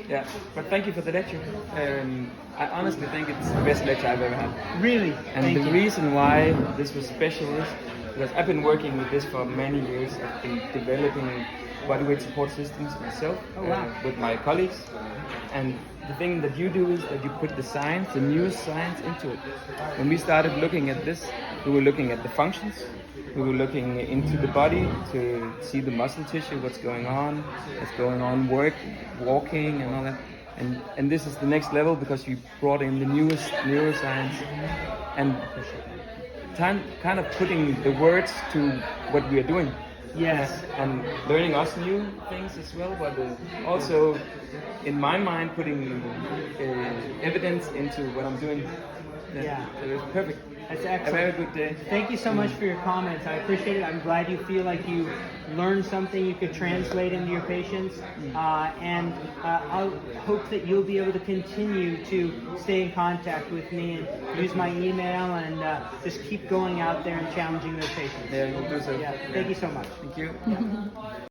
Yeah, but thank you for the lecture. I honestly think it's the best lecture I've ever had. Really? And Thank the you. reason why this was special is because I've been working with this for many years. I've been developing bodyweight support systems myself with my colleagues. And the thing that you do is that you put the science, the new science into it. When we started looking at this, we were looking at the functions. We were looking into the body to see the muscle tissue, what's going on, walking and all that. And this is the next level because you brought in the newest neuroscience and kind of putting the words to what we are doing. Yes. And learning us new things as well, but also, in my mind, putting evidence into what I'm doing. Yeah. It was perfect. That's A excellent. very good day. Thank you so much for your comments. I appreciate it. I'm glad you feel like you learned something you could translate into your patients. And I hope that you'll be able to continue to stay in contact with me and use my email and just keep going out there and challenging those patients. Yeah, we'll do so. Yeah. Thank you so much. Thank you.